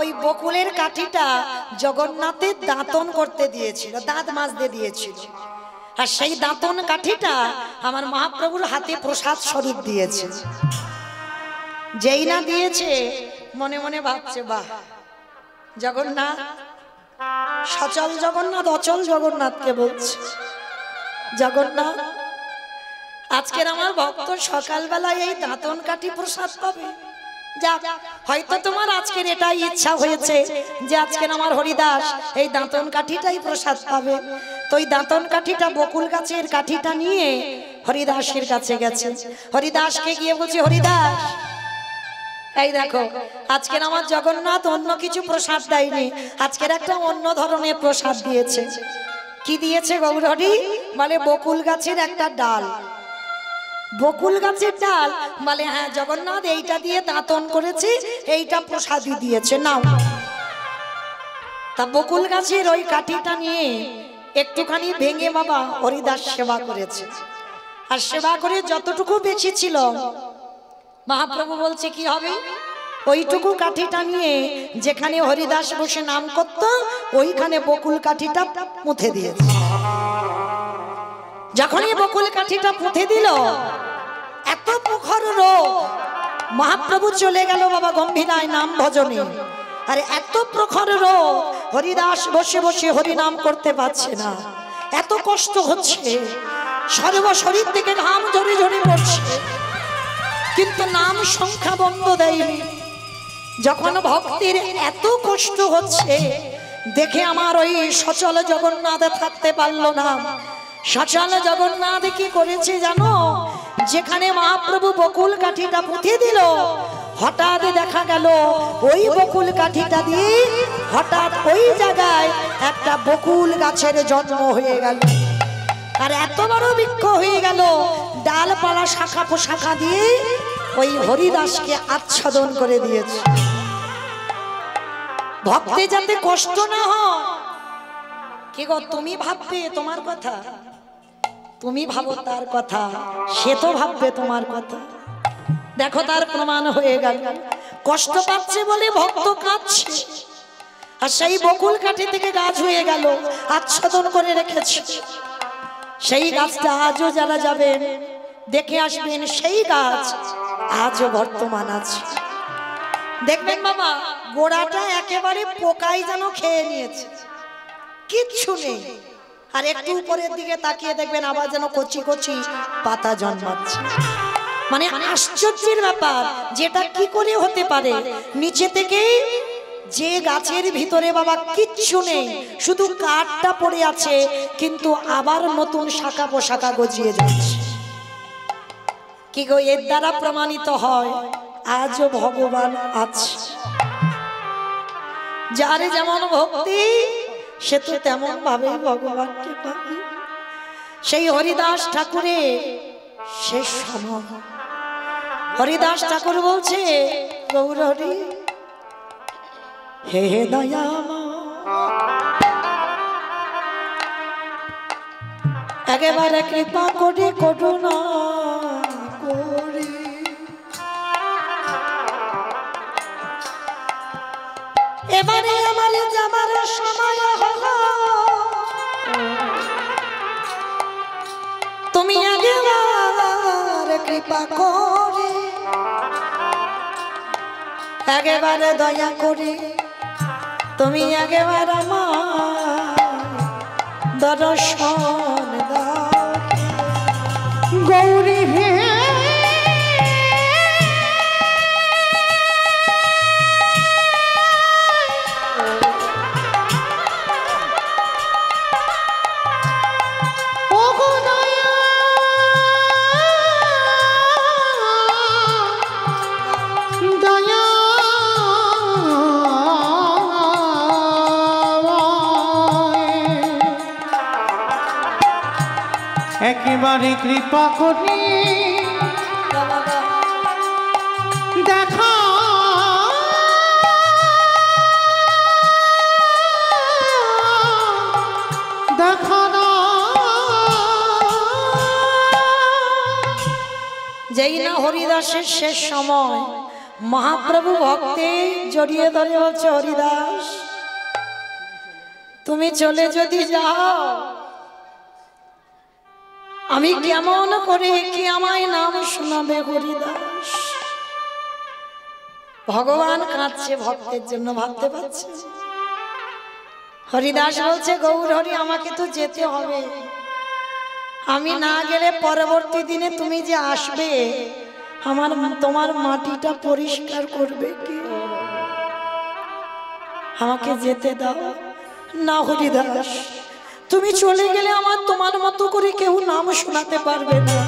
ওই বকুলের কাঠিটা জগন্নাথের দাঁতন করতে দিয়েছিল, দাঁত মাজতে দিয়েছিল, আর সেই দাঁতন কাঠিটা আমার মহাপ্রভুর হাতে প্রসাদ স্বরূপ দিয়েছে। যেই না দিয়েছে মনে মনে ভাবছে, বাহ, জগন্নাথ, সচল জগন্নাথ, অচল জগন্নাথকে বলছে, জগন্নাথ আজকের আমার ভক্ত সকালবেলায় এই দাঁতন কাঠি প্রসাদ পাবে। যাক, হয়তো তোমার আজকের এটাই ইচ্ছা হয়েছে যে আজকের আমার হরিদাস এই দাঁতন কাঠিটাই প্রসাদ পাবে। তো এই দাঁতন কাঠিটা, বকুল গাছের কাঠিটা নিয়ে হরিদাসের কাছে গেছে। হরিদাসকে গিয়ে বলছে, হরিদাস, এই দেখো, আজকের আমার জগন্নাথ অন্য কিছু প্রসাদ দেয়নি, আজকের একটা অন্য ধরনের প্রসাদ দিয়েছে। কি দিয়েছে গৌরহরি? বলে বকুল গাছের একটা ডাল। বকুল গাছের ডাল? বলে হ্যাঁ জগন্নাথ, এইটা দিয়ে দাঁতন করেছে, এইটা প্রসাদই দিয়েছে, নাও। তা বকুল গাছের ওই কাঠিটা নিয়ে একটুখানি ভেঙে বাবা হরিদাস সেবা করেছে, আর সেবা করে যতটুকু বেশি ছিল মহাপ্রভু বলছে কি হবে, ওইটুকু কাঠিটা নিয়ে যেখানে হরিদাস বসে নাম করত ওইখানে বকুল কাঠিটা পুঁতে দিয়েছে। যখনই বকুল কাঠিটা পুঁতে দিল, এত প্রখর রোদ, মহাপ্রভু চলে গেল বাবা গম্ভীরায় নাম ভজনে, আর এত প্রখর রোদ, হরিদাস বসে বসে হরিনাম করতে পারছে না, এত কষ্ট হচ্ছে, সর্বশরীর থেকে ঘাম ঝরে ঝরে পড়ছে, কিন্তু নাম সংখ্যা বন্ধ দেয়নি। যখন ভক্তির এত কষ্ট হচ্ছে দেখে আমার ওই সচল জগন্নাথ থাকতে পারল না। সচল জগন্নাথ কি করেছে জানো? যেখানে মহাপ্রভু বকুল কাঠিটা পুঁতে দিল, হঠাৎ দেখা গেল ওই বকুল কাঠিটা দিয়ে হঠাৎ ওই জায়গায় একটা বকুল গাছের জন্ম হয়ে গেল। আর এত বড় বৃক্ষ হয়ে গেল, ডালপালা শাখা পোশাখা দিয়ে ওই হরিদাসকে আচ্ছাদন করে দিয়েছে। ভক্তে যাতে কষ্ট না হয়। কি গো, তুমি ভাববে তোমার কথা, তুমি ভাবো তার কথা, সে তো ভাববে তোমার কথা। দেখো তার প্রমাণ হয়ে গেল, কষ্ট পাচ্ছে বলে ভক্ত কাঁদছে, আর সেই বকুল কাঠি থেকে গাছ হয়ে গেল, আচ্ছাদন করে রেখেছে। সেই গাছটা আজও যারা যাবেন দেখে আসবেন, সেই গাছ আজও বর্তমান আছে। দেখবেন বাবা, গোড়াটা একেবারে পোকায় যেন খেয়ে নিয়েছে, কিচ্ছু নেই। আর একটু উপরের দিকে তাকিয়ে দেখবেন আবার যেন কচি কচি পাতা জন্মাচ্ছে। মানে আশ্চর্যের ব্যাপার, যেটা কি করে হতে পারে? নিচে থেকে যে গাছের ভিতরে বাবা কিচ্ছু নেই, শুধু কাঠটা পড়ে আছে, কিন্তু আবার নতুন শাখা পোশাখা গজিয়ে যাচ্ছে। কি গো, এর দ্বারা প্রমাণিত হয় আজও ভগবান আছে। যারে যেমন ভক্তি, সে তো তেমন ভাবে ভগবানকে পাবে। সেই হরিদাস ঠাকুরের শেষ সময়, হরিদাস ঠাকুর বলছে, গৌর হরি হে দয়াময়, একেবারে কৃপা করে করুণা করে এবারে আমার যাবার সময় হলো, তুমি একেবারে কৃপা করে, একেবারে দয়া করে তুমি একেবার আমার দর্শন দাও গৌরী হে। একেবারে কৃপা করি দেখা দেখা না। যেই না হরিদাসের শেষ সময়, মহাপ্রভু ভক্তে জড়িয়ে ধরে বলছে, হরিদাস তুমি চলে যদি যাও, আমি কেমন করে কি আমায় নাম শোনাবে হরিদাস? ভগবান কাঁদছে ভক্তের জন্য, ভাবতে পারছে। হরিদাস বলছে, গৌর হরি আমাকে তো যেতে হবে, আমি না গেলে পরবর্তী দিনে তুমি যে আসবে, তোমার মাটিটা পরিষ্কার করবে কে? আমাকে যেতে দাও না হরিদাস, তুমি চলে গেলে আমার তোমার মতো করে কেউ নাম শোনাতে পারবে না।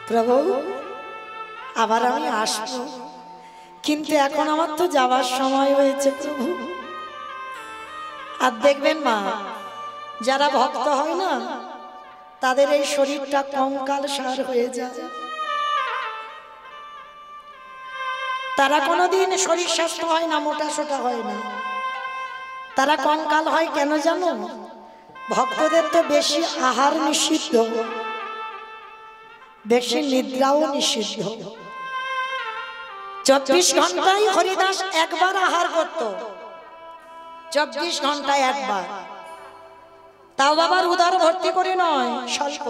প্রভু আবার আমি আসবো, কিন্তু এখন আমার তো যাওয়ার সময় হয়েছে প্রভু। আর দেখবেন মা, যারা ভক্ত হয় না, তাদের এই শরীরটা কঙ্কাল সার হয়ে যায়, তারা কোনোদিন শরীর স্বাস্থ্য হয় না, মোটা সোটা হয় না, তারা কঙ্কাল হয় কেন জানো? ভক্তদের তো বেশি আহার নিষিদ্ধ, বেশি নিদ্রাও নিষিদ্ধ। 24 ঘন্টায় হরিদাস একবার আহার করত, 24 ঘন্টায় একবার, তাও বাবার উদার ভর্তি করে নয়, স্বল্প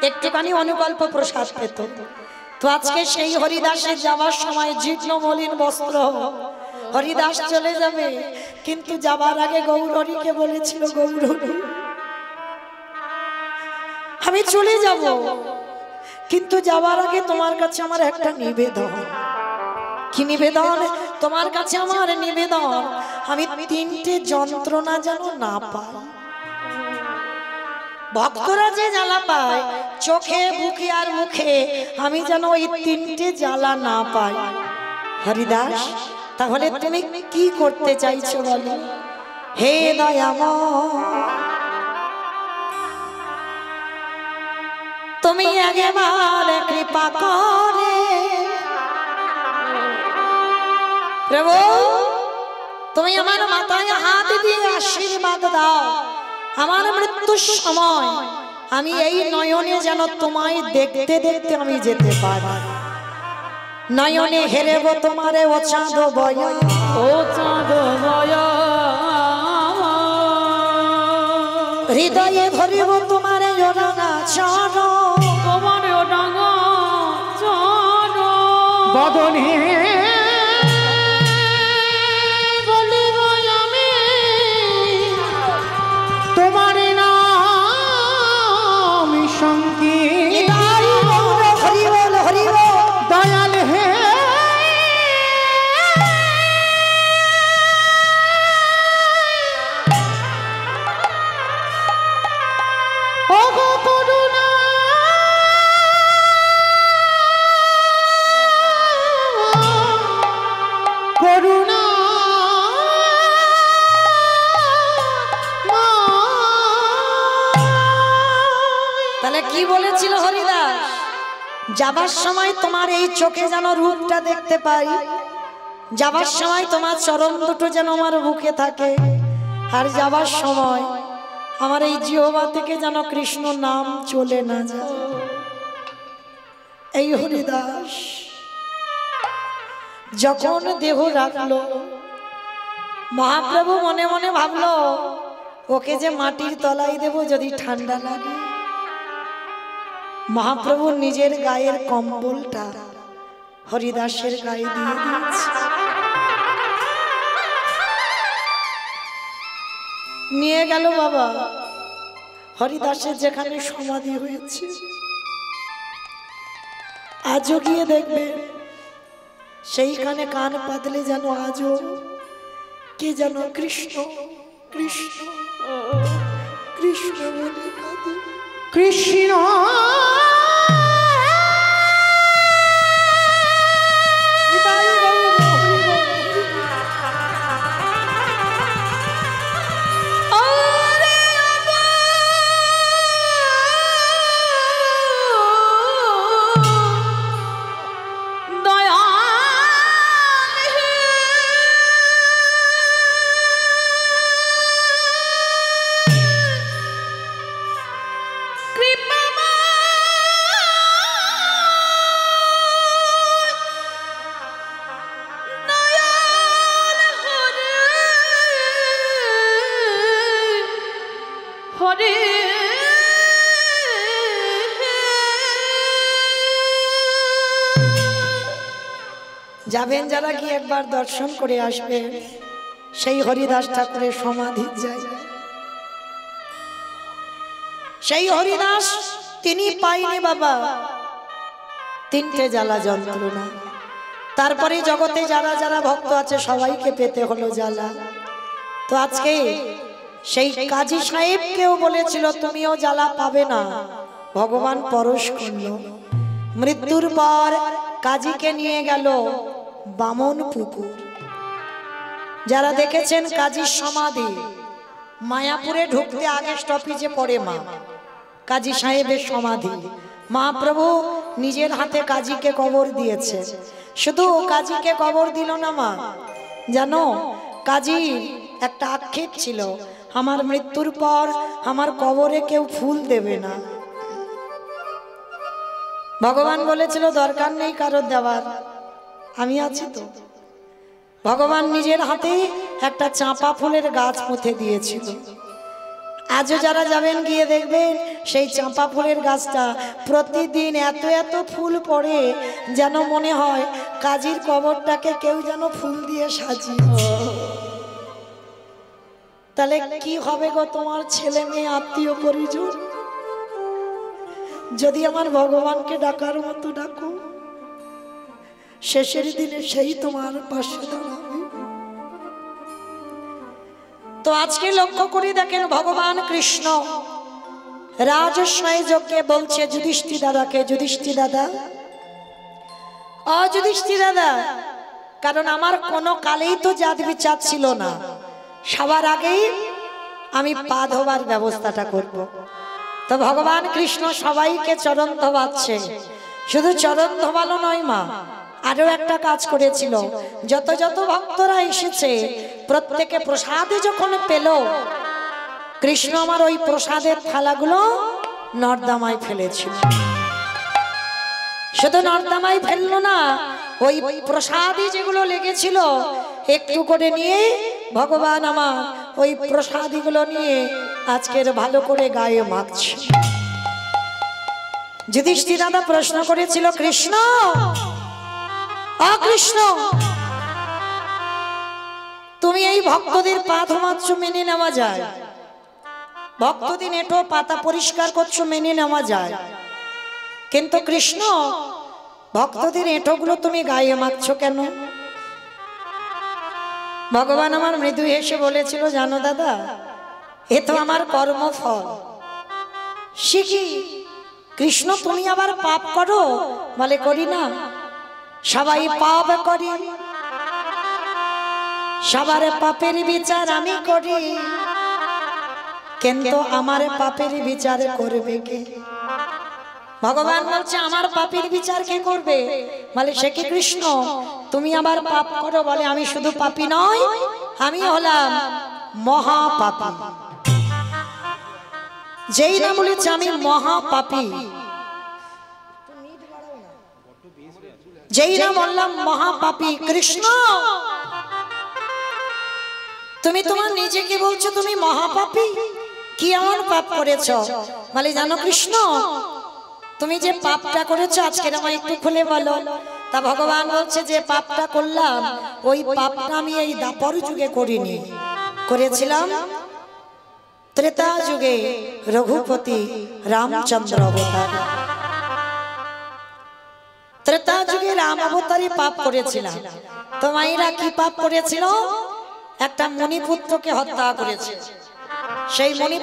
একটুখানি অনুকল্প প্রসাদ পেত। তো আজকে সেই হরিদাসের যাওয়ার সময় জীর্ণ মলিন বস্ত্র, হরিদাস চলে যাবে, কিন্তু যাবার আগে গৌরহরিকে বলেছিল, গৌরহরি আমি চলে যাব, কিন্তু যাবার আগে তোমার কাছে আমার একটা নিবেদন। কি নিবেদন? তোমার কাছে আমার নিবেদন, আমি 3টে যন্ত্রণা যেন না পাই। ভক্তরা যে জ্বালা পায় চোখে বুকে আর মুখে, আমি যেন ওই তিনটে জ্বালা না পাই। হরিদাস, তাহলে তুমি কি করতে চাইছো বলো? হে দয়াময়, তুমি একবার কৃপা করে প্রভু, তুমি আমার মাথায় হাত দিয়ে আশীর্বাদ দাও। আমার মৃত্যুর সময় আমি এই নয়নে যেন তোমায় দেখতে দেখতে আমি যেতে পারি। নয়নে হেরেব তোমারে ও চাঁদ বয়া, ও চাঁদ বয়া, হৃদয়ে ধরিব তোমারে ওরানা চরণ, তোমার ডাঙা চরণ, বদনে বলিব আমি তোমার নাম সংকীর্তন। হরি বল হরি বল। দয়াল হে ওগো করুণা, করুণা তাহলে কি বলেছিল হরিদাস? যাবার সময় তোমার এই চোখে যেন রূপটা দেখতে পাই, যাবার সময় তোমার চরণ দুটো যেন আমার বুকে থাকে, আর যাবার সময় আমার এই জিহ্বা থেকে যেন কৃষ্ণ নাম চলে না যায়। এই হরিদাস যখন দেহ রাখলো, মহাপ্রভু মনে মনে ভাবলো ওকে যে মাটির তলায় দেব যদি ঠান্ডা লাগে। মহাপ্রভু নিজের গায়ের কম্বলটা হরিদাসের গায়ে দিয়ে দিয়েছে। নিয়ে গেল বাবা হরিদাসের যেখানে সমাধি হয়েছে। আজও গিয়ে দেখবে সেইখানে কান পাতলে যেন আজও কে যেন কৃষ্ণ কৃষ্ণ কৃষ্ণ বলে কাঁদে। কৃষ্ণ হরে যাবেন যারা কি একবার দর্শন করে আসবে সেই হরিদাস ঠাকুরের সমাধির জায়গা। সেই হরিদাস তিনি পাইনি বাবা তিনটে জ্বালা যন্ত্রণা। তারপরে জগতে যারা যারা ভক্ত আছে সবাইকে পেতে হলো জ্বালা। তো আজকে সেই কাজী সাহেবকেও বলেছিল তুমিও জ্বালা পাবে না, ভগবান পরশ করলো। মৃত্যুর পর কাজীকে নিয়ে গেল বামন পুকুর। যারা দেখেছেন কাজীর সমাধি, মায়াপুরে ঢুকতে আগে স্টপেজে পড়ে মা কাজী সাহেবের সমাধি। মহাপ্রভু নিজের হাতে কাজীকে কবর দিয়েছে। শুধু কাজীকে কবর দিল না মা, জানো কাজীর একটা আক্ষেপ ছিল, আমার মৃত্যুর পর আমার কবরে কেউ ফুল দেবে না। ভগবান বলেছিল দরকার নেই কারোর দেওয়ার, আমি আছি তো। ভগবান নিজের হাতে একটা চাঁপা ফুলের গাছ পুঁতে দিয়েছিল। আজও যারা যাবেন গিয়ে দেখবেন সেই চাঁপা ফুলের গাছটা প্রতিদিন এত এত ফুল পড়ে যেন মনে হয় কাজীর কবরটাকে কেউ যেন ফুল দিয়ে সাজিয়েছে। তাহলে কি হবে গো তোমার ছেলে মেয়ে আত্মীয় পরিজন? যদি আমার ভগবানকে ডাকার মতো ডাকো, শেষের দিনে সেই তোমার পাশে দাঁড়াবে। তো আজকে লক্ষ্য করে দেখেন ভগবান কৃষ্ণ রাজস্বয় যজ্ঞে বলছে যুধিষ্ঠির দাদাকে, যুধিষ্ঠির দাদা, যুধিষ্ঠির দাদা, কারণ আমার কোনো কালেই তো জাত বিচার ছিল না, সবার আগেই আমি পা ধোবার ব্যবস্থাটা করব। তো ভগবান কৃষ্ণ সবাইকে চরণ ধোবাচ্ছে, শুধু চরণ ধোবালো নয় মা, আরো একটা কাজ করেছিল। যত যত ভক্তরা এসেছে প্রত্যেকে প্রসাদে যখন পেল, কৃষ্ণ আমার ওই প্রসাদের থালাগুলো নর্দমায় ফেলেছিল। শুধু নর্দমায় ফেললো না, ওই প্রসাদে যেগুলো লেগেছিল একটু করে নিয়ে ভগবান আমার ওই প্রসাদীগুলো নিয়ে আজকের ভালো করে গায়ে মাখছে। যুধিষ্ঠির দাদা প্রশ্ন করেছিল, কৃষ্ণ, কৃষ্ণ, তুমি এই ভক্তদের পা ধোমাচ্ছ, মেনে নেওয়া যায়, ভক্তদিন এটো পাতা পরিষ্কার করছো, মেনে নেওয়া যায়, কিন্তু কৃষ্ণ ভক্তদের এঁটোগুলো তুমি গায়ে মাখছো কেন? ভগবান আমার মৃদু হেসে বলেছিল, জানো দাদা, এ তো আমার কর্মফল। শিখি, কৃষ্ণ তুমি আবার পাপ করো? বলে করি না, সবাই পাপ করি, সবার পাপের বিচার আমি করি, কিন্তু আমার পাপের বিচার করবে কে? ভগবান বলছে, আমার পাপের বিচার কে করবে? বলে সে কি কৃষ্ণ, তুমি আবার পাপ করো? বলে আমি শুধু পাপী নয়, আমি হলাম মহাপাপী। যেই না বলেছে আমি মহাপাপী, যেই না বললাম মহাপাপী, কৃষ্ণ তুমি তোমার নিজেকে বলছো তুমি মহাপাপী, কি এমন পাপ করেছ? বলে জানো কৃষ্ণ, তুমি যে পাপটা করেছো আজকে আমায় একটু খুলে বলো। তা ভগবান বলছে, যে পাপটা করলাম ওই পাপটা আমি এই দাপর যুগে করিনি, করেছিলাম ত্রেতা যুগে রঘুপতি রামচন্দ্র অবতার। ত্রেতা যুগে রাম অবতারে পাপ করেছিলাম। তো মায়েরা কি পাপ করেছিল? একটা মণিপুত্রকে হত্যা করেছে। সেই মণি